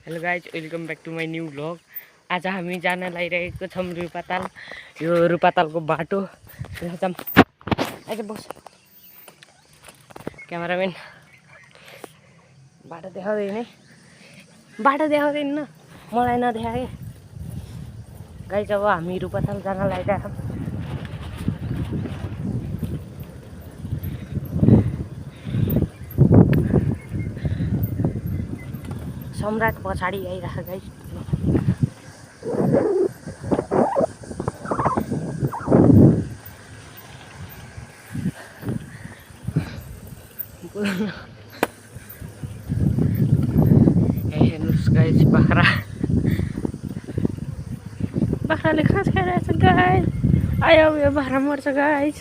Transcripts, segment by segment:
Hello guys, welcome back to my new vlog. आज हामी जान लागिरहेको छौँ रुपाताल। यो रुपातालको बाटो जाऊँ। आज बस क्यामेराम्यान बाटो देखाउँदैन न, मलाई नदेखाए। गाइज अब हामी रुपाताल जान लागिरहेको छौँ। सम्राट पछाडि आइरहेको गाइज। हेर्नुहोस् गाइज, बाख्राले घाँस खाइरहेछ गाइज। आयो यो बाख्रा मर्छ गाइज।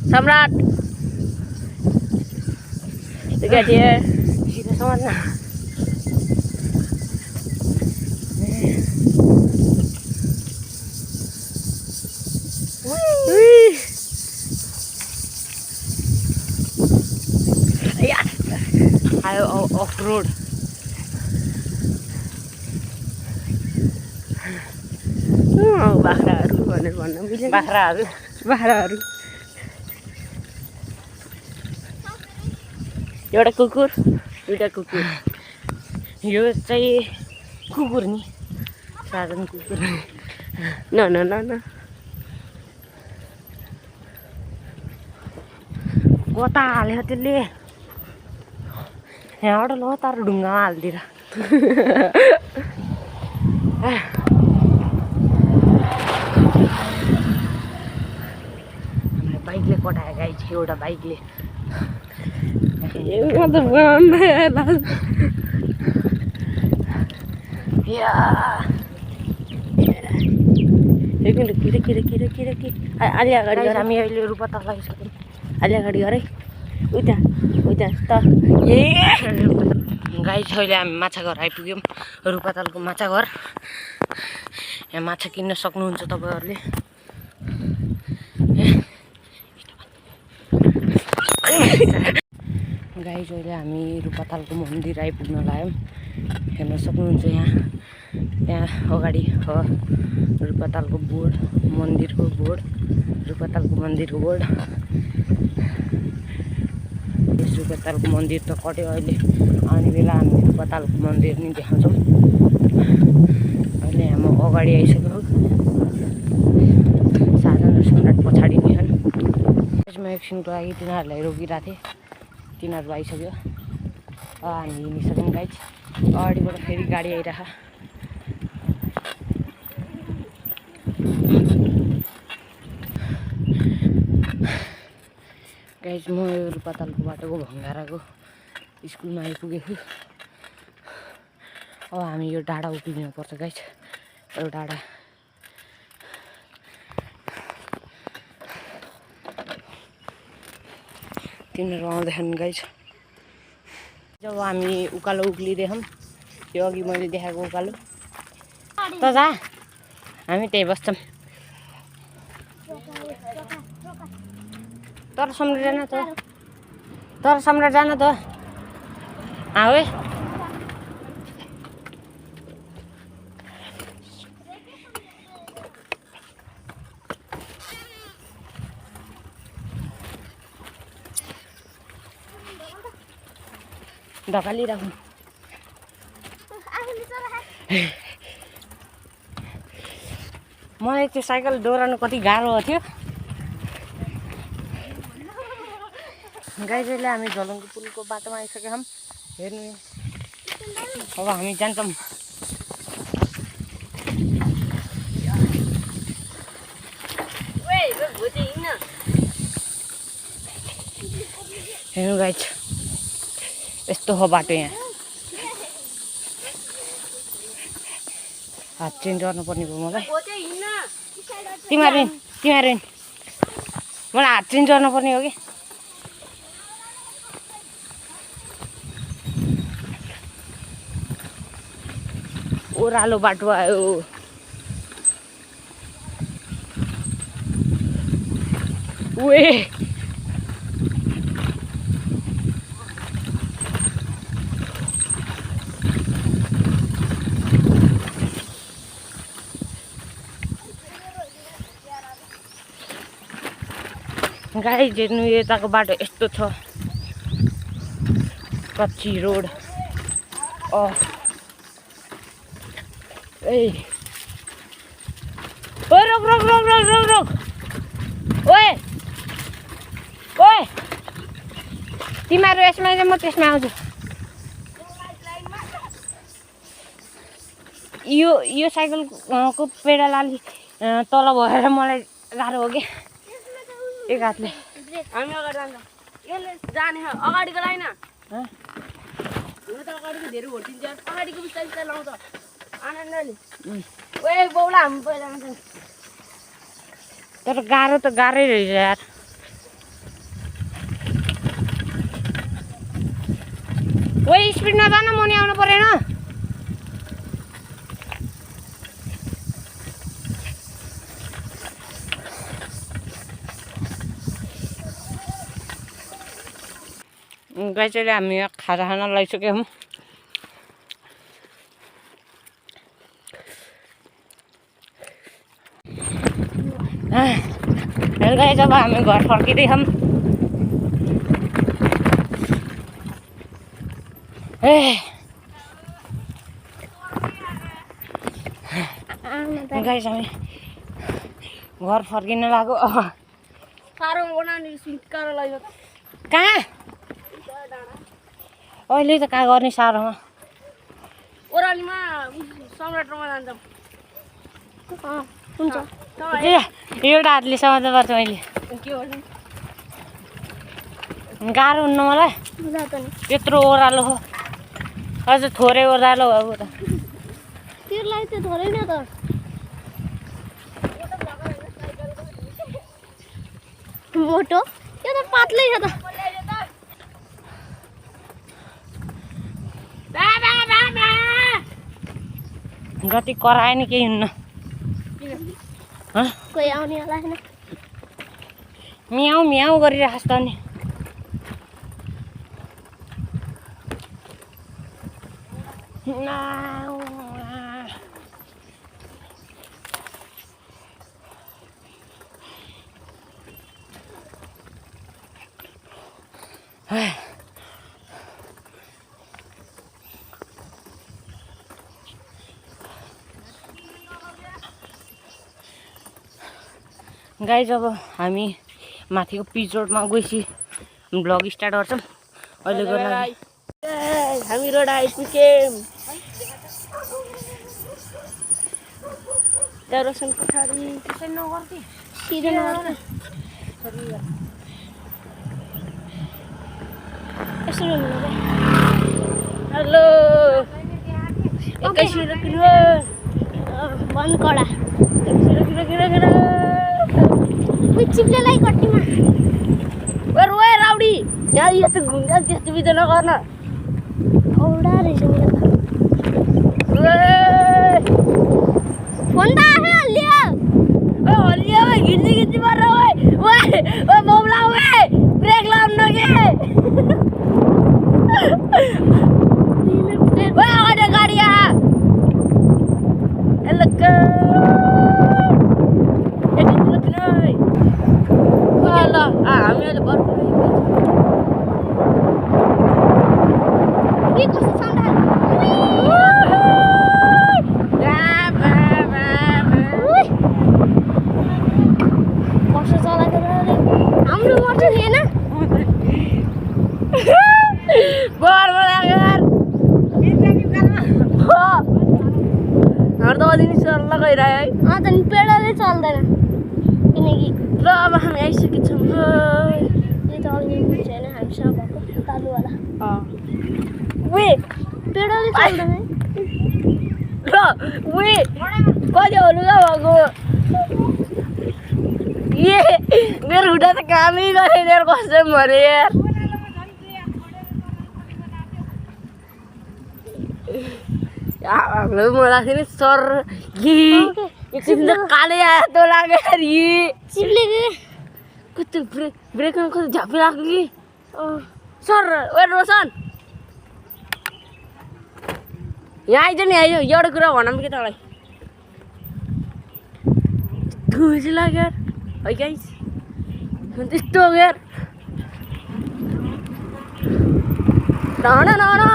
सम्राट सीधा समात्न। आयो अफ रोड। बाख्राहरू भनेर भन्न मिल्छ। बाख्राहरू एउटा कुकुर, दुईटा कुकुर। यो चाहिँ कुकुर नि, साधारण कुकुर। न कता हाल्यो त्यसले? यहाँबाट ल तार ढुङ्गामा हालिदिएर। हाम्रो बाइकले कटायो गाइज, एउटा बाइकले। अलि अगाडि हामी अहिले रुपाताल लागिसक्यौँ। अलि अगाडि गरे उता त गाइज अहिले हामी माछाघर आइपुग्यौँ। रुपातालको माछाघर। यहाँ माछा किन्न सक्नुहुन्छ तपाईँहरूले। गाइज अहिले हामी रुपातालको मन्दिर आइपुग्न लाग्यौँ। हेर्न सक्नुहुन्छ यहाँ अगाडि हो रुपातालको बोर्ड, मन्दिरको बोर्ड, रुपातालको मन्दिरको बोर्ड। यस रुपातालको मन्दिर त कट्यो अहिले। आउने बेला हामी रुपातालको मन्दिर नि देखाउँछौँ। अहिले हामी अगाडि आइसक्यौँ। साधन र सम्राट पछाडि नै छन्। यसमा एकछिनको लागि तिनीहरूलाई रोकिरहेको थिएँ, तिनीहरू आइसक्यो। हामी हिँडिसक्यौँ गाइज। अगाडिबाट फेरि गाडी आइरह। गाइज म यो रुपातालको बाटोको भङ्गाराको स्कुलमा आइपुगेको। अब हामी यो डाँडा उक्लिनु पर्छ गाइज। यो डाँडा तिनीहरू आउँदैछन् गाइज। जब हामी उकालो उक्लिँदैछौँ, त्यो अघि मैले देखाएको उकालो त जा, हामी त्यही बस्छौँ। तर सम्राट जान त आऊ। ढकाली राखौँ। मलाई त्यो साइकल दोहोऱ्याउनु कति गाह्रो थियो। गाइज अहिले हामी झलङ्गो पुलको बाटोमा आइसकेका छौँ। हेर्नु अब हामी जान्छौँ। हेर्नु गाइज, यस्तो हो बाटो। यहाँ हात चेन्ज गर्नुपर्ने भयो मलाई। तिमीहरू मलाई हात चेन्ज गर्नुपर्ने हो कि। ओह्रालो बाटो आयो। गाइस हेर्नु यताको बाटो यस्तो छ कच्ची रोड ए ओए रोक रोक रोक रोक रोक रोक ओए ओए तिमीहरू यसमा म त्यसमा आउँछु यो साइकलको पेडल अलि तल भएर मलाई गाह्रो हो कि एक हातले हामी अगाडि जान्छौँ यसले जाने अगाडिको लाइन हुन त अगाडिको धेरै भोटिन्छ अगाडिको बिस्तारै बिस्तारै लाउँछ आनन्दले ओए बौला हामी पहिला जान्छौँ तर गाह्रो त गाह्रै रहेछ यार ओए स्पिडमा जान मुनि आउनु परेन गाइस अहिले हामी खाजा खाना लगाइसक्यौँ गाइस अब हामी घर फर्किँदैछौँ गाइस हामी घर फर्किन लाग्यो साह्रो बनाउने सिटकारो लाग्यो कहाँ अहिले त कहाँ गर्ने साह्रोमा ओरालीमा सम्राटमा जान्छौँ हुन्छ एउटा हातले समात्नु पर्छ मैले के हो गाह्रो हुन्न मलाई त्यत्रो ओह्रालो हो अझ थोरै ओह्रालो अब त त्यसलाई त थोरै न त मोटो यो त पातलै छ त गति करायो नि केही हुन्न कोही आउने होला छैन म्याउ म्याउ गरिरहेको छ त नि गाइस अब हामी माथिको पिच रोडमा गएपछि ब्लग स्टार्ट गर्छौँ अहिलेको लागि हामी रोड आइपुग्यौँ दर्शन पछाडि त्यसै नगर्थे सिधै नगर्थे यसरी हुनु हेलो एकैछिन रोकिनु बन्द कडा चिप्लेलाई कट्टीमा रोए राउडी यहाँ यस्तो घुम्दा त्यस्तो बिजो नगर्न औडा रहेछ फोन त आफै हल्लियो हल्लियो घिच्ची घिच्ची पर्छ ओ बौला ब्रेक लाउनु के अगाडि गाडी यहाँ हामी अहिले बर्फ कस्तो चलाएको हाम्रो मर्छ थिएन हाम्रो त अलिक सल्लाह गइरह्यो है त नि पेडलै चल्दैन किनकि ल अब हामी आइसकेको छौँ यो त अलि छैन हामीसँग भएको कालुवाला पेडलै चल्दैन ल कति हलुगा भएको मेरो खुट्टा त कामै गरेन यार कस्तो मरे यार हाम्रो मलाई थियो नि सर एकछिन त काले आयो त लाग्यो यार कस्तो ब्रेकमा कस्तो झापी लाग्यो कि सर ओ रोशन यहाँ आइज नि आइज एउटा कुरा भनौँ कि तँलाई खुसी लाग्यो है गाइस त्यस्तो यार डाँडा डाँडा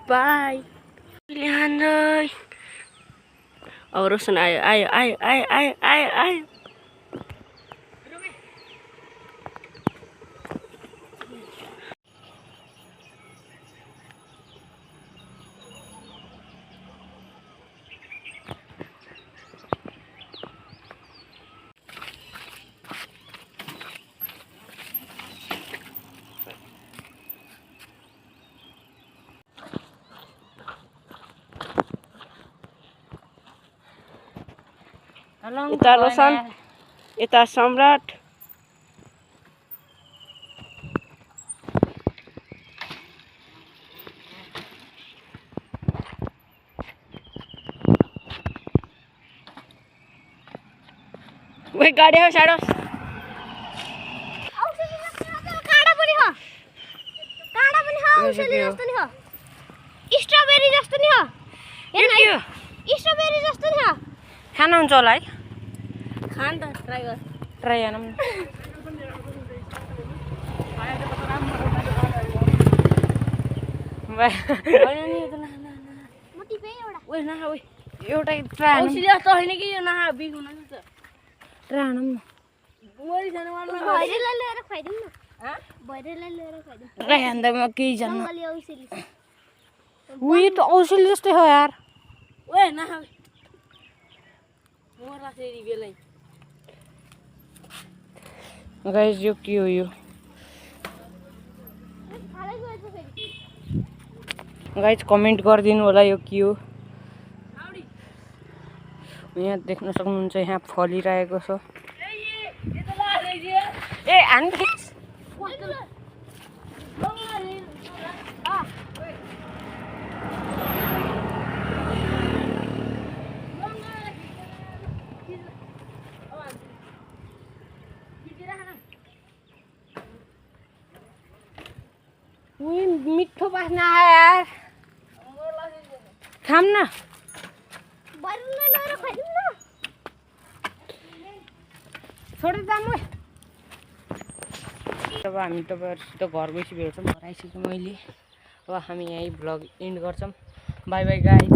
बाई लिहान्दै अब रोशन आयो आयो आयो आयो आयो आयो आयो यता रोशन यता सम्राट वही गाडी हो साडो स्ट्रबेरी जस्तो नि हो स्ट्रबेरी जस्तो नि हो खानुहुन्छ होला है खान त ट्राई गर ट्राई गरौँ न एउटै ट्राई होइन कि यो नहा बिग हुन ट्राई हानौँ न ट्राई हान्दा म केही जान्न उयो त औषधी जस्तै हो यार ओए नहा मोरा फेरि बेलै गाइस यो के हो यो गाइस कमेन्ट गरिदिनु होला यो के हो यहाँ देख्न सक्नुहुन्छ यहाँ फलिरहेको छ ए हान्दै मिठो बास्ना आयो यार खाम न छोडेर जानु अब हामी तपाईँहरूसित घर गइसकेको छौँ घर आइसक्यो मैले अब हामी यहीँ भ्लग एन्ड गर्छौँ बाई बाई गाइस